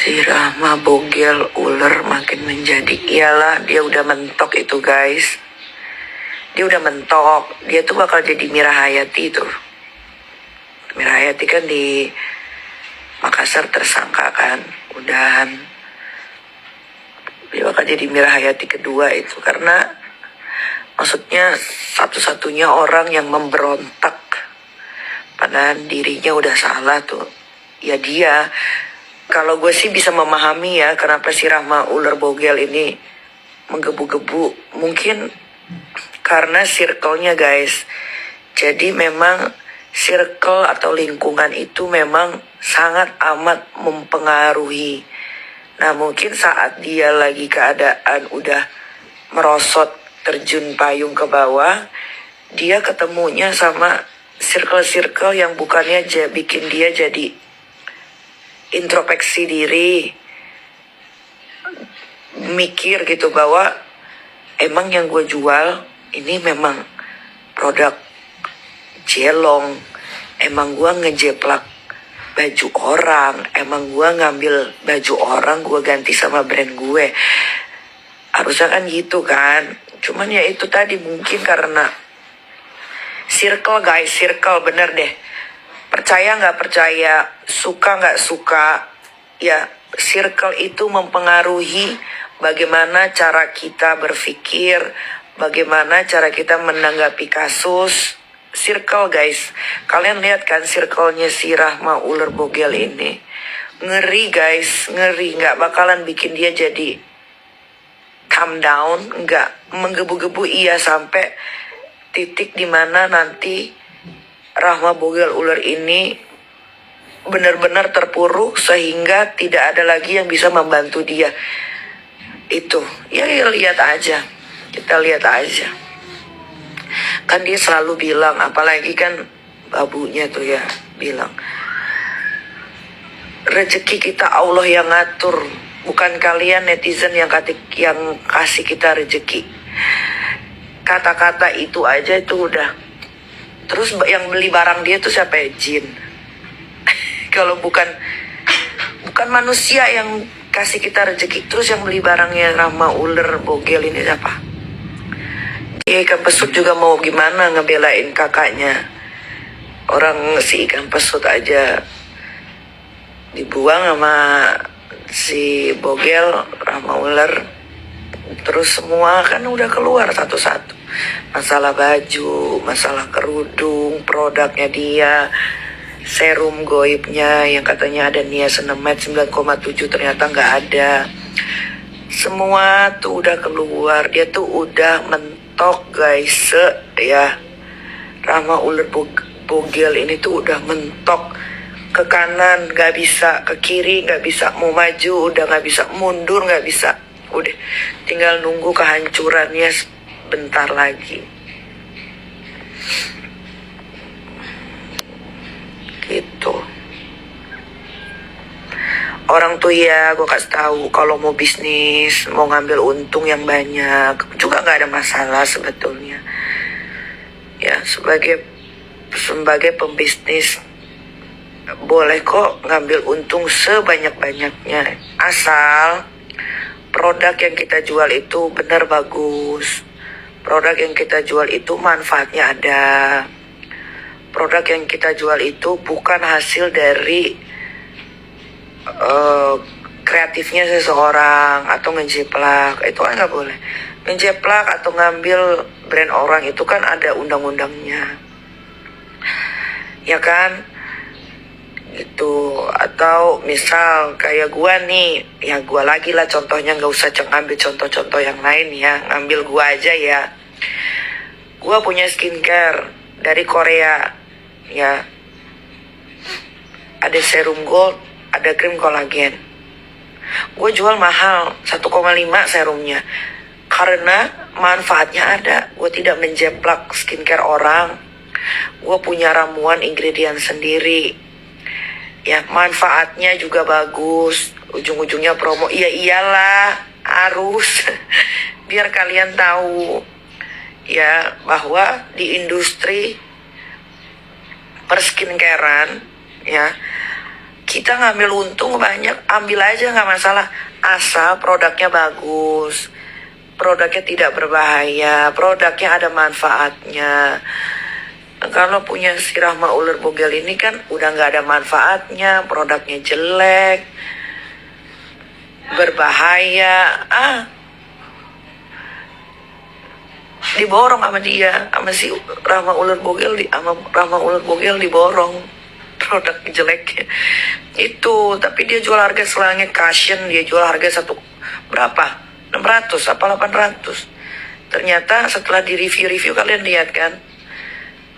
Si Rahma bogel ular makin menjadi. Iyalah, dia udah mentok itu guys. Dia udah mentok. Dia tuh bakal jadi Mira Hayati tuh. Mira Hayati kan di Makassar tersangka kan. Udahan. Dia bakal jadi Mira Hayati kedua itu. Karena maksudnya satu-satunya orang yang memberontak. Padahal dirinya udah salah tuh. Ya dia. Kalau gue sih bisa memahami ya kenapa si Rahma ular bogel ini menggebu-gebu. Mungkin karena circle-nya guys. Jadi memang circle atau lingkungan itu memang sangat amat mempengaruhi. Nah mungkin saat dia lagi keadaan udah merosot terjun payung ke bawah, dia ketemunya sama circle-circle yang bukannya bikin dia jadi introspeksi diri, mikir gitu bahwa emang yang gue jual ini memang produk jelong, emang gue ngejeplak baju orang, emang gue ngambil baju orang gue ganti sama brand gue. Harusnya kan gitu kan. Cuman ya itu tadi mungkin karena circle guys, circle bener deh. Percaya nggak percaya, suka nggak suka, ya circle itu mempengaruhi bagaimana cara kita berpikir, bagaimana cara kita menanggapi kasus. Circle guys, kalian lihat kan circle-nya si Rahma ular bogel ini. Ngeri guys, ngeri, nggak bakalan bikin dia jadi calm down, nggak menggebu-gebu iya sampai titik dimana nanti Rahma bogel ular ini benar-benar terpuruk sehingga tidak ada lagi yang bisa membantu dia. Itu ya lihat aja, kita lihat aja. Kan dia selalu bilang, apalagi kan babunya tuh ya bilang, rezeki kita Allah yang ngatur, bukan kalian netizen yang kasih kita rezeki. Kata-kata itu aja itu udah. Terus yang beli barang dia tuh siapa ya? Jin. Kalau bukan manusia yang kasih kita rezeki, terus yang beli barangnya Rahma ular bogel ini siapa? Dia ikan pesut juga mau gimana ngebelain kakaknya. Orang si ikan pesut aja dibuang sama si bogel Rahma ular. Terus semua kan udah keluar satu-satu. Masalah baju, masalah kerudung, produknya dia, serum goibnya yang katanya ada niacinamide 9,7 ternyata nggak ada. Semua tuh udah keluar, dia tuh udah mentok guys ya. Rahma ular bogel ini tuh udah mentok ke kanan, nggak bisa ke kiri, nggak bisa mau maju, udah nggak bisa mundur, nggak bisa. Udah tinggal nunggu kehancurannya bentar lagi. Gitu. Orang tuh ya gue kasih tahu kalau mau bisnis, mau ngambil untung yang banyak juga nggak ada masalah sebetulnya. Ya sebagai pembisnis boleh kok ngambil untung sebanyak-banyaknya asal produk yang kita jual itu benar bagus. Produk yang kita jual itu manfaatnya ada. Produk yang kita jual itu bukan hasil dari kreatifnya seseorang atau ngejeplak. Itu kan nggak boleh. Ngejeplak atau ngambil brand orang itu kan ada undang-undangnya. Ya kan? Gitu. Atau misal kayak gua nih, ya gua lagi lah contohnya, nggak usah ngambil contoh-contoh yang lain ya, ngambil gua aja ya. Gua punya skincare dari Korea ya, ada serum gold, ada krim kolagen. Gue jual mahal 1,5 serumnya karena manfaatnya ada. Gue tidak menjeplak skincare orang. Gue punya ramuan ingredient sendiri. Ya manfaatnya juga bagus. Ujung-ujungnya promo. Iya iyalah harus biar kalian tahu ya bahwa di industri perskincarean ya kita ngambil untung banyak, ambil aja nggak masalah, asal produknya bagus, produknya tidak berbahaya, produknya ada manfaatnya. Kalau punya si Rahma ular bogel ini kan udah nggak ada manfaatnya, produknya jelek, berbahaya, diborong sama dia, sama si Rahma ular bogel, sama Rahma ular bogel diborong produk jeleknya itu. Tapi dia jual harga selangnya cushion, dia jual harga berapa, 600 apa 800. Ternyata setelah di review kalian lihat kan,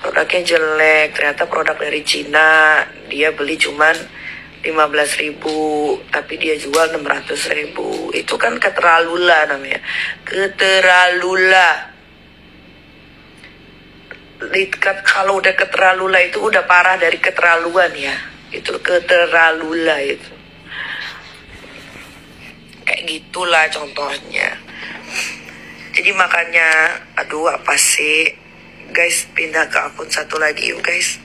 produknya jelek, ternyata produk dari Cina, dia beli cuman 15.000 tapi dia jual 600.000. Itu kan keterlaluan namanya, keterlaluan. Kalau udah keterlaluan itu udah parah dari keterlaluan ya, itu keterlaluan itu. Kayak gitulah contohnya. Jadi makanya, aduh apa sih guys, pindah ke akun satu lagi yuk guys.